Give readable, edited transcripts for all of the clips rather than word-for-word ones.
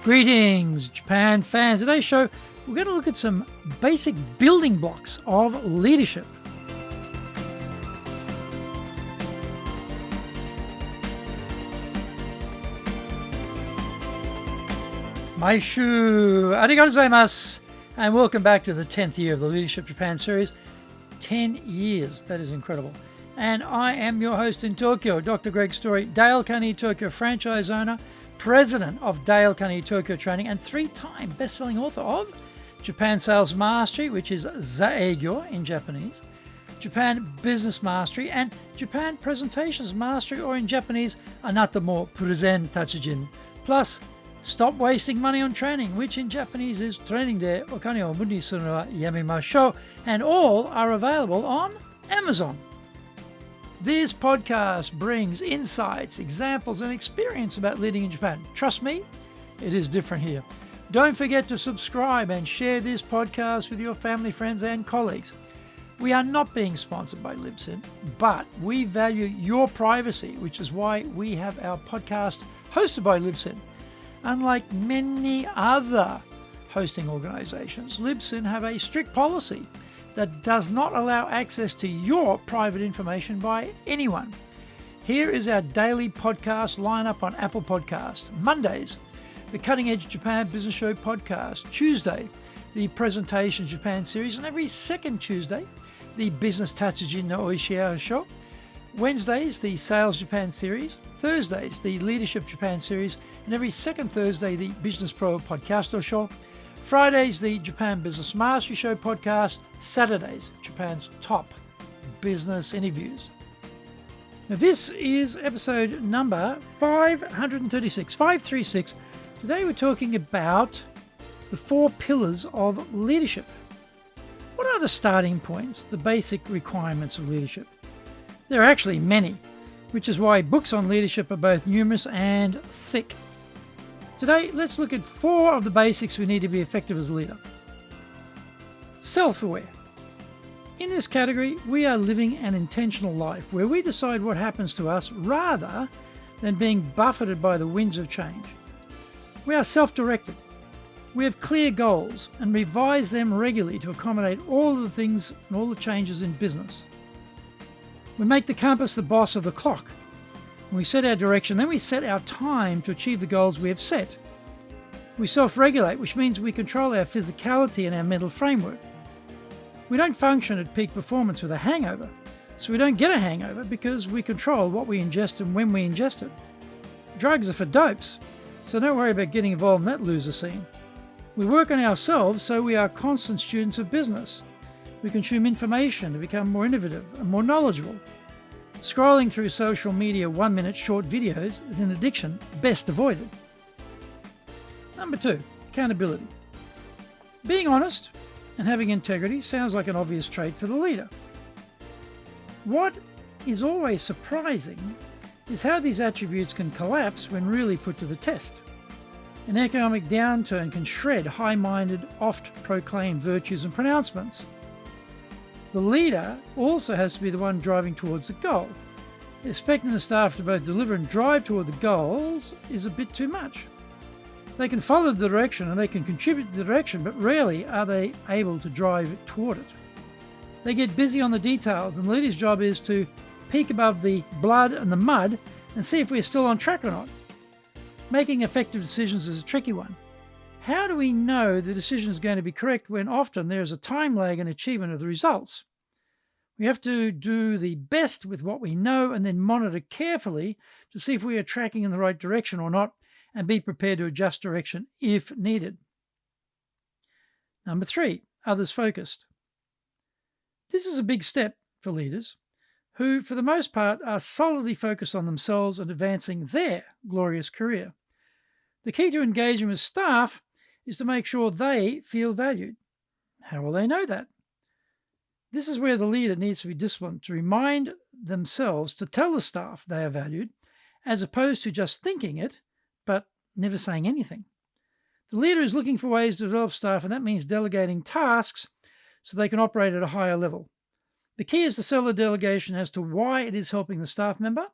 Greetings, Japan fans. Today's show, we're going to look at some basic building blocks of leadership. Maishu, arigatou gozaimasu, and welcome back to the 10th year of the Leadership Japan series. 10 years, that is incredible. And I am your host in Tokyo, Dr. Greg Story, Dale Carnegie Tokyo franchise owner, president of Dale Carnegie Tokyo Training, and three-time best-selling author of Japan Sales Mastery, which is Zaegyo in Japanese, Japan Business Mastery, and Japan Presentations Mastery, or in Japanese, Anata mo Puruzen Tatsujin, plus Stop Wasting Money on Training, which in Japanese is Training de Okane o Muri suru wa yamemashou, and all are available on Amazon. This podcast brings insights, examples, and experience about leading in Japan. Trust me, it is different here. Don't forget to subscribe and share this podcast with your family, friends, and colleagues. We are not being sponsored by Libsyn, but we value your privacy, which is why we have our podcast hosted by Libsyn. Unlike many other hosting organizations, Libsyn have a strict policy that does not allow access to your private information by anyone. Here is our daily podcast lineup on Apple Podcasts. Mondays, the Cutting Edge Japan Business Show podcast. Tuesday, the Presentation Japan series. And every second Tuesday, the Business Tatsujin no Oishia show. Wednesdays, the Sales Japan series. Thursdays, the Leadership Japan series. And every second Thursday, the Business Pro Podcasto show. Fridays, the Japan Business Mastery Show podcast. Saturdays, Japan's top business interviews. Now, this is episode number 536. Today we're talking about the 4 pillars of leadership. What are the starting points, the basic requirements of leadership? There are actually many, which is why books on leadership are both numerous and thick. Today, let's look at 4 of the basics we need to be effective as a leader. Self-aware. In this category, we are living an intentional life where we decide what happens to us rather than being buffeted by the winds of change. We are self-directed. We have clear goals and revise them regularly to accommodate all of the things and all the changes in business. We make the compass the boss of the clock. We set our direction, then we set our time to achieve the goals we have set. We self-regulate, which means we control our physicality and our mental framework. We don't function at peak performance with a hangover, so we don't get a hangover because we control what we ingest and when we ingest it. Drugs are for dopes, so don't worry about getting involved in that loser scene. We work on ourselves, so we are constant students of business. We consume information to become more innovative and more knowledgeable. Scrolling through social media 1-minute short videos is an addiction best avoided. Number 2, accountability. Being honest and having integrity sounds like an obvious trait for the leader. What is always surprising is how these attributes can collapse when really put to the test. An economic downturn can shred high-minded, oft-proclaimed virtues and pronouncements. The leader also has to be the one driving towards the goal. Expecting the staff to both deliver and drive toward the goals is a bit too much. They can follow the direction and they can contribute to the direction, but rarely are they able to drive toward it. They get busy on the details, and the leader's job is to peek above the blood and the mud and see if we're still on track or not. Making effective decisions is a tricky one. How do we know the decision is going to be correct when often there is a time lag in achievement of the results? We have to do the best with what we know and then monitor carefully to see if we are tracking in the right direction or not, and be prepared to adjust direction if needed. Number 3, others focused. This is a big step for leaders who, for the most part, are solidly focused on themselves and advancing their glorious career. The key to engaging with staff is to make sure they feel valued. How will they know that? This is where the leader needs to be disciplined to remind themselves to tell the staff they are valued, as opposed to just thinking it, but never saying anything. The leader is looking for ways to develop staff, and that means delegating tasks so they can operate at a higher level. The key is to sell the delegation as to why it is helping the staff member,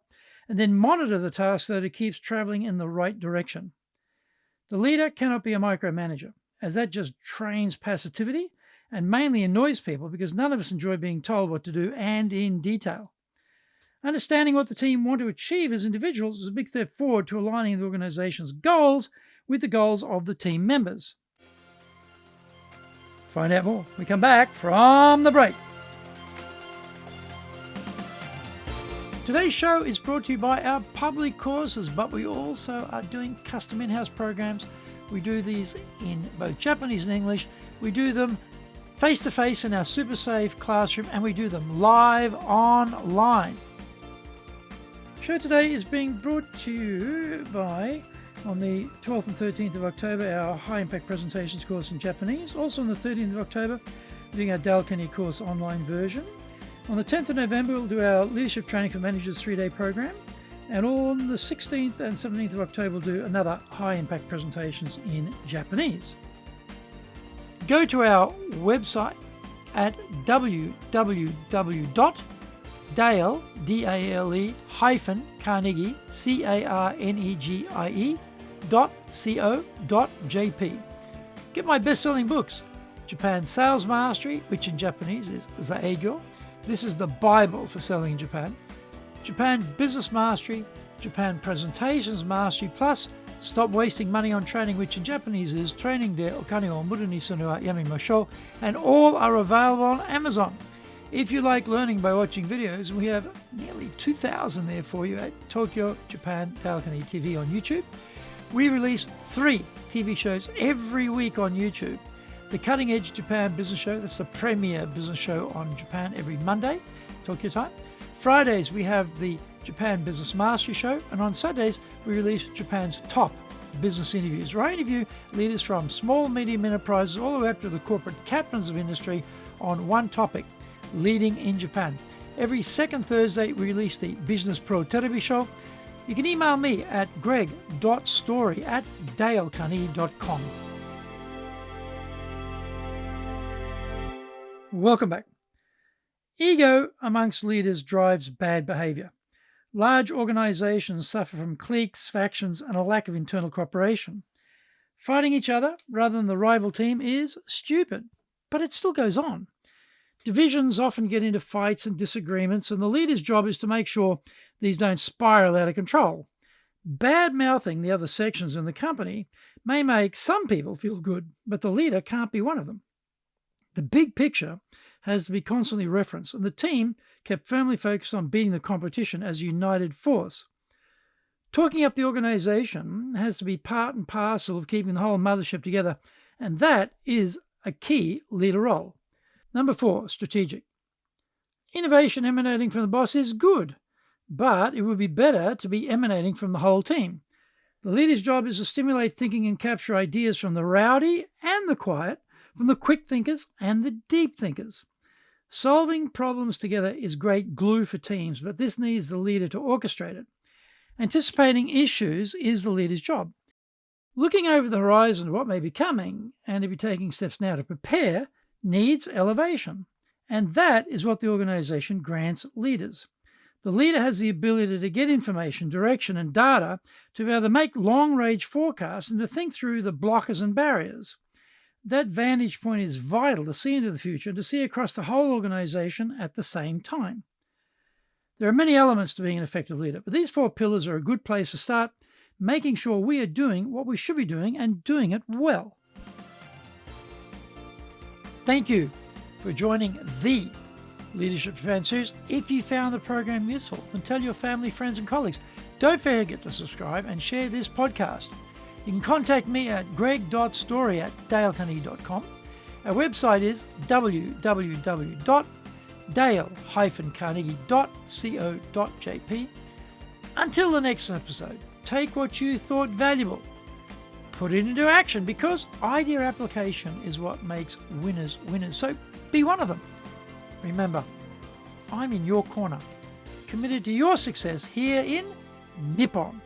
and then monitor the task so that it keeps traveling in the right direction. The leader cannot be a micromanager, as that just trains passivity and mainly annoys people because none of us enjoy being told what to do and in detail. Understanding what the team want to achieve as individuals is a big step forward to aligning the organization's goals with the goals of the team members. Find out more when we come back from the break. Today's show is brought to you by our public courses, but we also are doing custom in-house programs. We do these in both Japanese and English. We do them face-to-face in our super safe classroom, and we do them live online. The show today is being brought to you by, on the 12th and 13th of October, our high-impact presentations course in Japanese. Also on the 13th of October, we're doing our Dale Carnegie course online version. On the 10th of November, we'll do our Leadership Training for Managers 3-day program. And on the 16th and 17th of October, we'll do another high-impact presentations in Japanese. Go to our website at www.dale-carnegie, carnegie.co.jp. Get my best-selling books, Japan Sales Mastery, which in Japanese is Zaegyo. This is the Bible for selling in Japan. Japan Business Mastery, Japan Presentations Mastery, plus Stop Wasting Money on Training, which in Japanese is Training de Okane o Muru ni Sunu wa Yamimashou, and all are available on Amazon. If you like learning by watching videos, we have nearly 2,000 there for you at Tokyo, Japan, Dale Carnegie TV on YouTube. We release 3 TV shows every week on YouTube. The Cutting Edge Japan Business Show, that's the premier business show on Japan every Monday, Tokyo time. Fridays, we have the Japan Business Mastery Show, and on Saturdays, we release Japan's top business interviews, where I interview leaders from small, medium enterprises all the way up to the corporate captains of industry on one topic, leading in Japan. Every second Thursday, we release the Business Pro Television Show. You can email me at greg.story@dalecarnegie.com. Welcome back. Ego amongst leaders drives bad behavior. Large organizations suffer from cliques, factions, and a lack of internal cooperation. Fighting each other rather than the rival team is stupid, but it still goes on. Divisions often get into fights and disagreements, and the leader's job is to make sure these don't spiral out of control. Bad-mouthing the other sections in the company may make some people feel good, but the leader can't be one of them. The big picture has to be constantly referenced, and the team kept firmly focused on beating the competition as a united force. Talking up the organization has to be part and parcel of keeping the whole mothership together, and that is a key leader role. Number 4, strategic. Innovation emanating from the boss is good, but it would be better to be emanating from the whole team. The leader's job is to stimulate thinking and capture ideas from the rowdy and the quiet, from the quick thinkers and the deep thinkers. Solving problems together is great glue for teams, but this needs the leader to orchestrate it. Anticipating issues is the leader's job. Looking over the horizon of what may be coming and to be taking steps now to prepare needs elevation, and that is what the organization grants leaders. The leader has the ability to get information, direction, and data to be able to make long-range forecasts and to think through the blockers and barriers. That vantage point is vital to see into the future, to see across the whole organization at the same time. There are many elements to being an effective leader, but these 4 pillars are a good place to start, making sure we are doing what we should be doing and doing it well. Thank you for joining the Leadership Japan series. If you found the program useful, then tell your family, friends, and colleagues. Don't forget to subscribe and share this podcast. You can contact me at greg.story@dalecarnegie.com. Our website is www.dale-carnegie.co.jp. Until the next episode, take what you thought valuable, put it into action, because idea application is what makes winners winners. So be one of them. Remember, I'm in your corner, committed to your success here in Nippon.